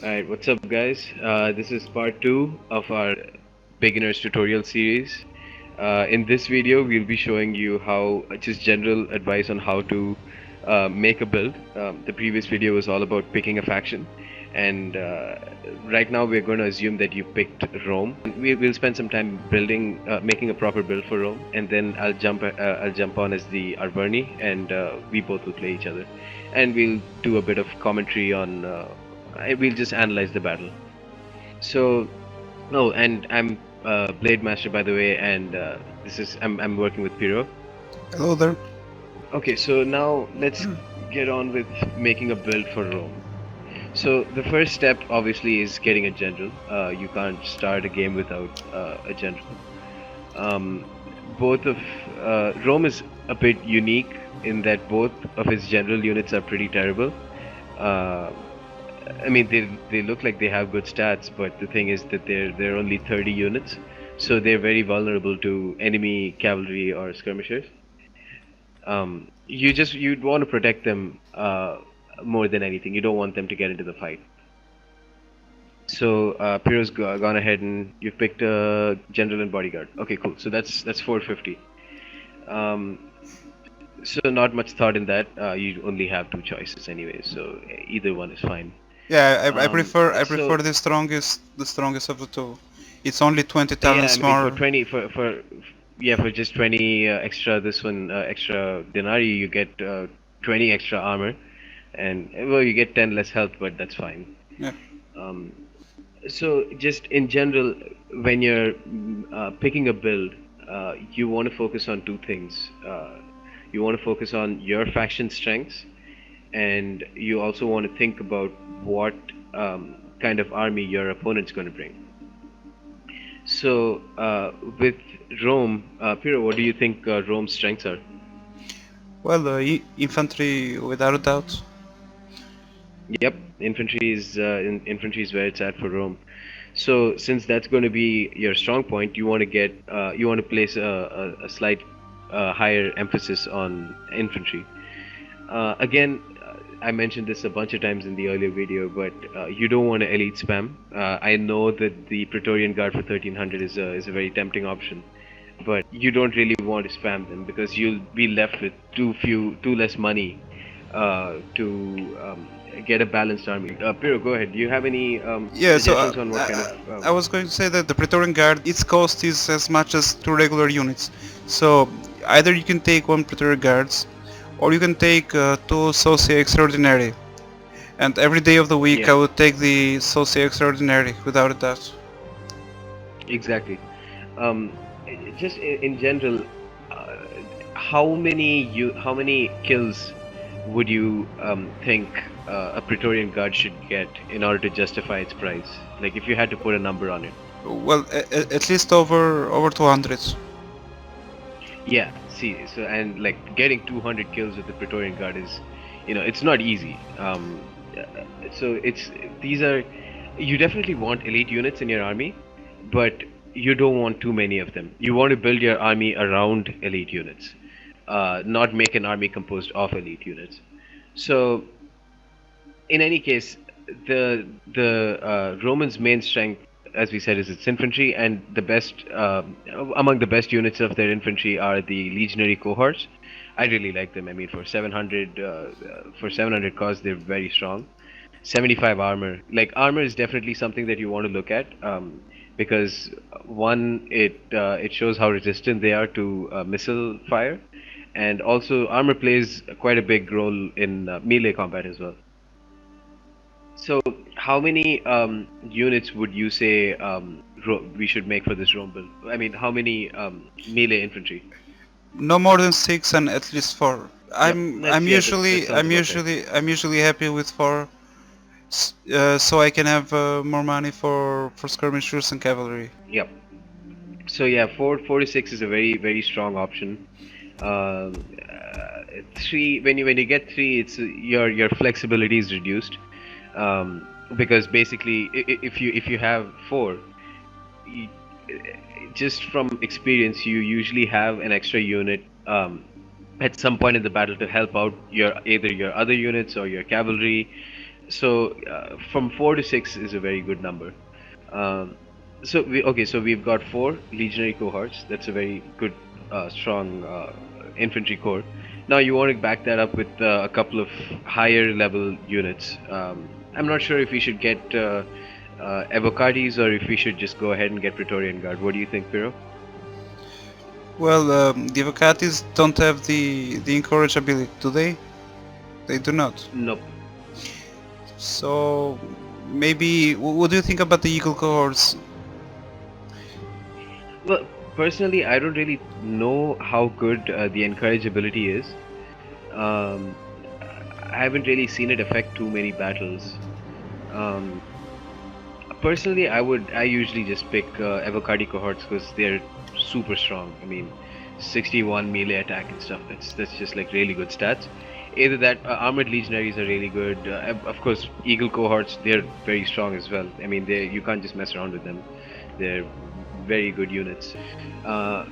Alright, what's up guys? This is part 2 of our beginners tutorial series. In this video, we'll be showing you how, just general advice on how to make a build. The previous video was all about picking a faction, and right now we're going to assume that you picked Rome. We'll spend some time building, making a proper build for Rome, and then I'll jump on as the Arverni, and we both will play each other, and we'll do a bit of commentary on. We'll just analyze the battle. So, oh, and I'm Blade Master, by the way, and I'm working with Piro. Hello there. Okay, so now let's get on with making a build for Rome. So the first step, obviously, is getting a general. You can't start a game without a general. Um, both of Rome is a bit unique in that both of his general units are pretty terrible. Uh, I mean, they look like they have good stats, but the thing is that they're only 30 units, so they're very vulnerable to enemy cavalry or skirmishers. You'd want to protect them more than anything. You don't want them to get into the fight. So Piro's gone ahead and you've picked a general and bodyguard. Okay, cool. So that's 450. Um, so not much thought in that. You only have two choices anyway, so either one is fine. Yeah, I Um, prefer so the strongest of the two. It's only 20 Yeah, I talents mean, for more. 20, for just 20 extra, this one extra denarii, you get 20 extra armor, and well, you get 10 less health, but that's fine. Yeah. Um, so just in general, when you're picking a build, you want to focus on two things. You want to focus on your faction strengths, and you also want to think about what kind of army your opponent's going to bring. So, with Rome, Piro, what do you think Rome's strengths are? Well, infantry without a doubt. Yep, infantry is where it's at for Rome. So, since that's going to be your strong point, you want to place a slight higher emphasis on infantry. Again, I mentioned this a bunch of times in the earlier video, but you don't want to elite spam. I know that the Praetorian Guard for 1300 is a very tempting option, but you don't really want to spam them because you'll be left with too less money to get a balanced army. Piro, go ahead. Do you have any Yeah, so suggestions on what kind of? I was going to say that the Praetorian Guard, its cost is as much as two regular units. So either you can take one Praetorian Guards, or you can take two Socia Extraordinary. And every day of the week Yeah, I would take the Socia Extraordinary without a doubt. exactly. Um, just in general, uh, how many kills would you think a Praetorian Guard should get in order to justify its price? Like if you had to put a number on it. Well, at least over 200. Yeah, see, so and like getting 200 kills with the Praetorian Guard is, it's not easy. So these are, you definitely want elite units in your army, but you don't want too many of them. You want to build your army around elite units, not make an army composed of elite units. So in any case, the Romans' main strength, as we said, is its infantry, and the best among the best units of their infantry are the legionary cohorts. I really like them. I mean, for 700 cause, they're very strong. 75 armor. Like armor is definitely something that you want to look at, because one, it shows how resistant they are to missile fire, and also armor plays quite a big role in melee combat as well. So, how many units would you say we should make for this Rome build? I mean, how many melee infantry? No more than six and at least four. Yep, that sounds I'm about right. usually I'm usually happy with four, so I can have more money for skirmishers and cavalry. Yep. So yeah, 446 is a very strong option. Three, when you get three, it's your flexibility is reduced, because basically if you have four, you, just from experience, you usually have an extra unit at some point in the battle to help out either your other units or your cavalry. So from 4 to 6 is a very good number. Um, so we've got four legionary cohorts. That's a very good, strong infantry corps. Now you want to back that up with a couple of higher level units. I'm not sure if we should get Evocades or if we should just go ahead and get Praetorian Guard. What do you think, Piro? Well, the Avocatis don't have the encourage ability, do they? They do not. Nope. So maybe what do you think about the Eagle cohorts? Well, personally, I don't really know how good the encourage ability is. Um, I haven't really seen it affect too many battles. Um, Personally, I usually just pick Avocado cohorts because they're super strong. I mean, 61 melee attack and stuff. That's just like really good stats. Either that, armored legionaries are really good. Of course, eagle cohorts, they're very strong as well. I mean, they you can't just mess around with them. They're very good units. Uh,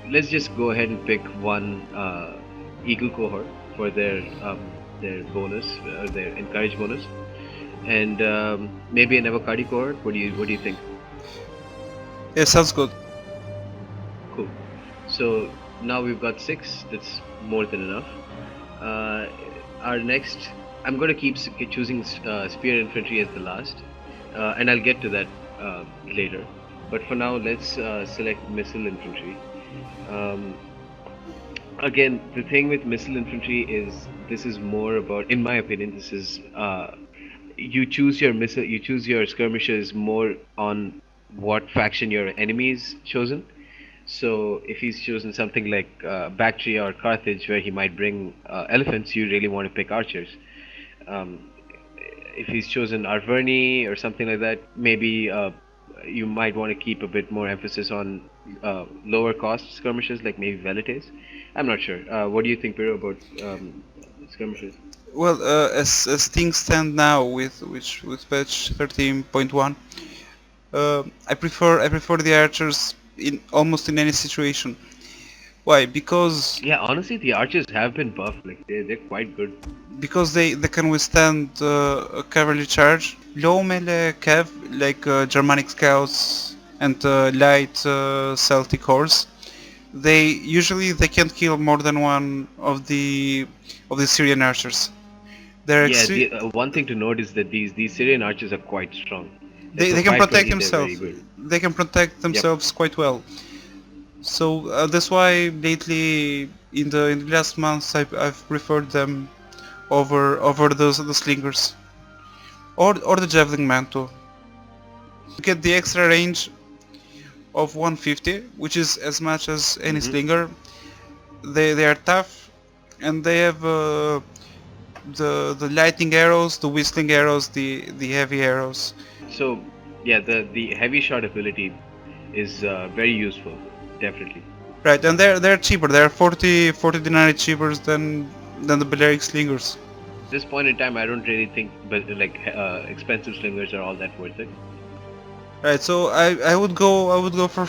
let's just go ahead and pick one eagle cohort for their bonus, their encourage bonus, and maybe an avocado cohort. What do you think? Yeah, sounds good. Cool. So now we've got six. That's more than enough. Uh, our next, I'm going to keep choosing spear infantry as the last, and I'll get to that later. But for now, let's select missile infantry. Um, Again, the thing with missile infantry is this is more about, in my opinion, this is you choose your skirmishers more on what faction your enemy is chosen. So if he's chosen something like Bactria or Carthage, where he might bring elephants, you really want to pick archers. Um, if he's chosen Arverni or something like that, maybe you might want to keep a bit more emphasis on lower cost skirmishes, like maybe Velites. I'm not sure. What do you think, Piro, about skirmishes? Well, as things stand now with patch 13.1, I prefer the archers in almost in any situation. Why? Yeah, honestly, the archers have been buffed. Like they're quite good. Because they can withstand a cavalry charge. Low melee cav like Germanic scouts and light Celtic horse. They can't kill more than one of the Syrian archers. They're Yeah, extre- the one thing to note is that these Syrian archers are quite strong. they, So they can protect 520, they're very themselves. good. They can protect Yep. themselves quite well. So that's why lately in the last months I've preferred them over the slingers or the javelin man too. You get the extra range of 150, which is as much as any Hmm. slinger. They are tough and they have the lightning arrows, the whistling arrows, the heavy arrows. So yeah, the heavy shot ability is very useful, definitely. Right, and they're cheaper. They're 40 denarii cheaper than the Balearic slingers. At this point in time, I don't really think, but like expensive slingers are all that worth it. Right, so I would go for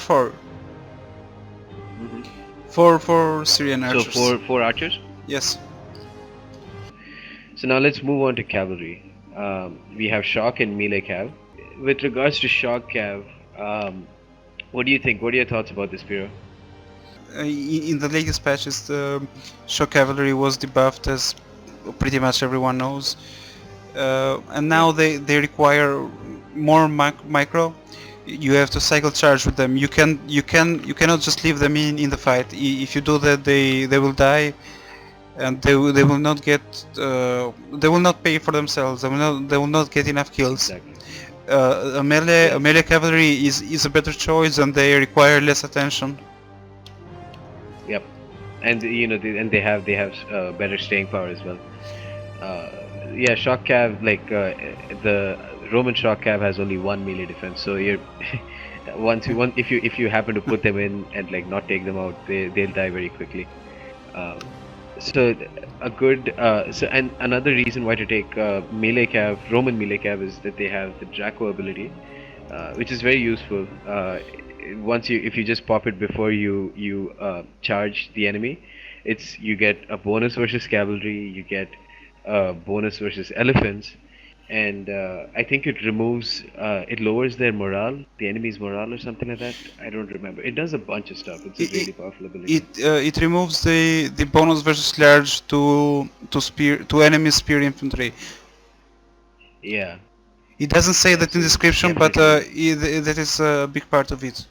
Hmm. four Syrian So archers. four archers. Yes. So now let's move on to cavalry. We have shock and melee cav. With regards to shock cav, what do you think? What are your thoughts about this, Piro? In the latest patches, the shock cavalry was debuffed, as pretty much everyone knows, and Yep. now they require more micro. You have to cycle charge with them. You cannot just leave them in the fight. If you do that, they will die, and they will not get they will not pay for themselves. They will not get enough kills. Exactly. A Yes. melee cavalry is a better choice, and they require less attention. Yep. And and they have better staying power as well. Uh, yeah, shock cav, like the Roman shock cav has only one melee defense, so you're if you happen to put them in and like not take them out, they'll die very quickly. Um, so a good so and another reason why to take melee cav, Roman melee cav, is that they have the Draco ability, which is very useful. Once if you just pop it before you charge the enemy, you get a bonus versus cavalry, you get a bonus versus elephants, and I think it lowers their morale, the enemy's morale or something like that. I don't remember. It does a bunch of stuff. It's a It really powerful it, ability. it removes the bonus versus large to enemy spear infantry. Yeah, It doesn't say yeah. that in So description, but definitely, that is a big part of it.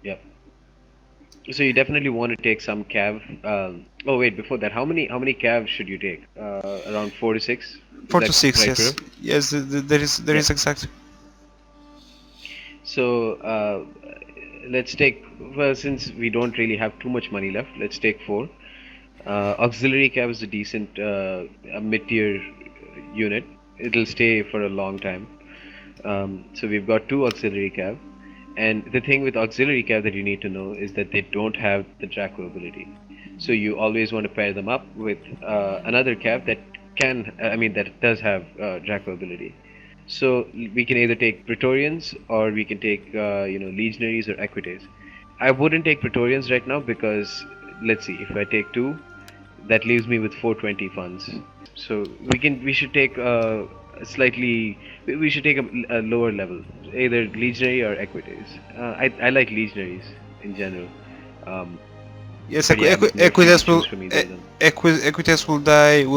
yep. So you definitely want to take some cav. Oh wait, before that, how many cav should you take? Around 4 to 6. Is Four to that six, right, yes, Piro? yes. There Yep. is exact. So let's take, well, since we don't really have too much money left, let's take four. Auxiliary cav is a decent a mid-tier unit. It'll stay for a long time. So we've got two auxiliary cav, and the thing with auxiliary cav that you need to know is that they don't have the Draco ability. So you always want to pair them up with another cav that that does have Draco ability. So we can either take Praetorians or we can take legionaries or equites. I wouldn't take Praetorians right now because let's see, if I take two, that leaves me with 420 funds. So we should take a slightly we should take a lower level, either legionary or equities. I like legionaries in general. Um, Yes, but yeah, I mean you're free to choose from either of them. Equites will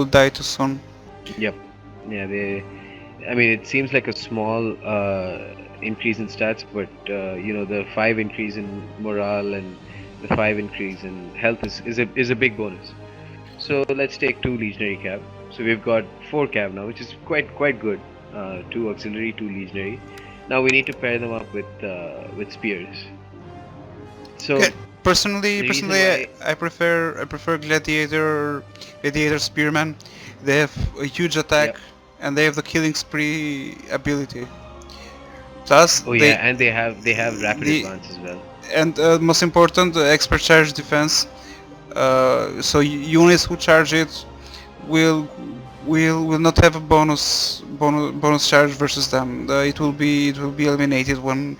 die too soon. Yep. Yeah, I mean it seems like a small increase in stats, but the 5 increase in morale and the 5 increase in health is a big bonus. So let's take two legionary cav. So we've got four cav now, which is quite good. Two auxiliary, two legionary. Now we need to pair them up with spears. Okay. So the reason Personally, why, I prefer gladiator spearmen. They have a huge attack yep. and they have the killing spree ability. Thus, Oh yeah, and they have rapid the advance as well. and most important, expert charge defense. So units who charge it will will not have a bonus charge versus them. It will be eliminated when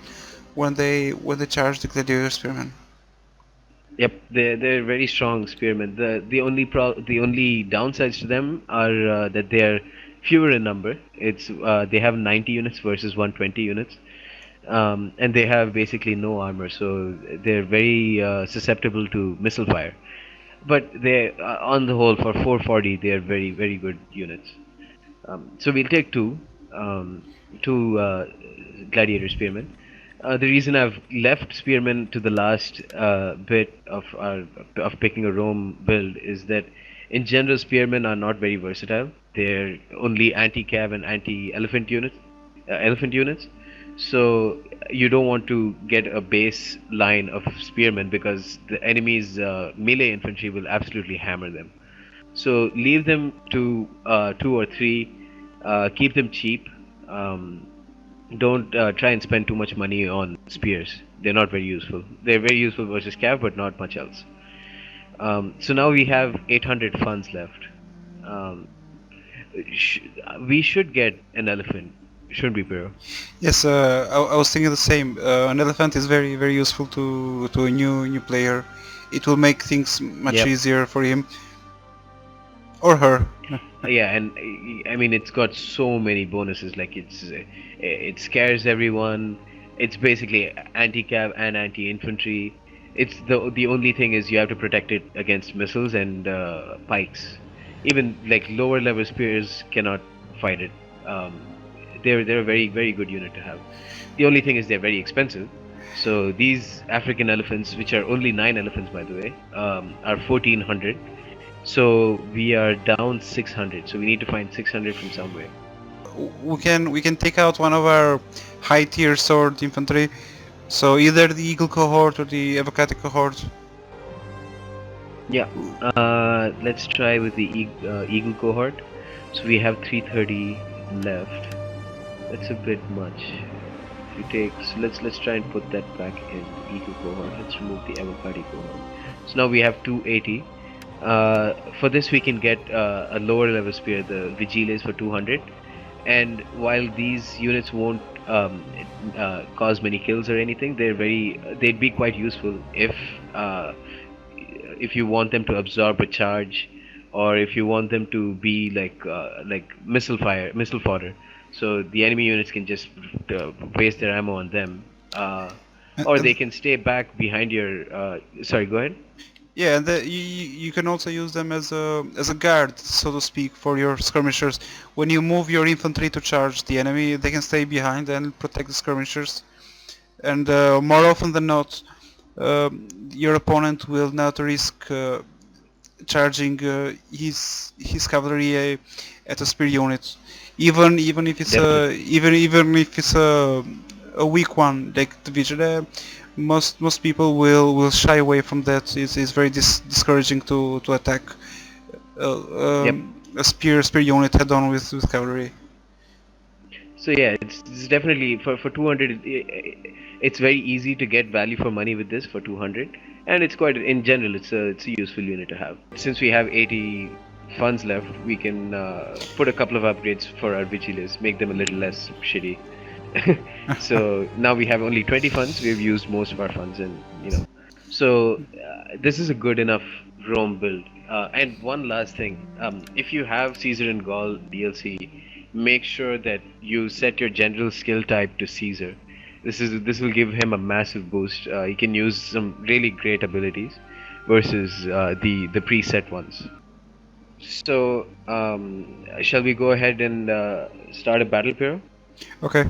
they charge the gladiator spearmen. Yep, they're very strong spearmen. The only downsides to them are that they are fewer in number. They have 90 units versus 120 units, and they have basically no armor, so they're very susceptible to missile fire. But on the whole, for 440, they are very good units. So we'll take two gladiator spearmen. The reason I've left spearmen to the last bit of picking a Rome build is that in general spearmen are not very versatile. They're only anti-cav and anti-elephant units. So you don't want to get a base line of spearmen because the enemy's melee infantry will absolutely hammer them. So leave them to two or three. Keep them cheap. Um, don't try and spend too much money on spears. They're not very useful. They're very useful versus cav, but not much else. So now we have 800 funds left. Um, sh- we should get an elephant, shouldn't we, Pero? Yes, I was thinking the same. An elephant is very useful to a new player. It will make things much Yep. easier for him or her. Yeah, and I mean it's got so many bonuses. Like it scares everyone. It's basically anti-cav and anti-infantry. It's the only thing is you have to protect it against missiles and pikes. Even like lower level spears cannot fight it. They're a very good unit to have. The only thing is they're very expensive. So these African elephants, which are only 9 elephants by the way, are 1400. So we are down 600. So we need to find 600 from somewhere. We can take out one of our high tier sword infantry. So either the eagle cohort or the avocado cohort. Yeah. Let's try with the Eagle cohort. So we have 330 left. That's a bit much. If you take, so let's try and put that back in Eagle cohort. Let's remove the avocado cohort. So now we have 280. For this we can get a lower level spear, the Vigiles, for 200. And while these units won't cause many kills or anything, they'd be quite useful if you want them to absorb a charge or if you want them to be like missile fodder, so the enemy units can just waste their ammo on them, or And they can stay back behind your. Sorry, go ahead. yeah, and you can also use them as a guard, so to speak, for your skirmishers. When you move your infantry to charge the enemy, they can stay behind and protect the skirmishers. And more often than not, your opponent will not risk charging his cavalry at a spear unit, even if it's Definitely. a weak one like division. Most people will shy away from that. It's very discouraging to attack Yep. a spear unit head on with cavalry. So yeah, it's definitely for 200. It's very easy to get value for money with this for 200, and it's quite in general. It's a useful unit to have. Since we have 80 funds left, we can put a couple of upgrades for our vigiles, make them a little less shitty. So now we have only 20 funds. We've used most of our funds, and so this is a good enough Rome build. And one last thing, if you have Caesar and Gaul DLC, make sure that you set your general skill type to Caesar. This will give him a massive boost. He can use some really great abilities versus the preset ones. So shall we go ahead and start a battle, Piero? Okay.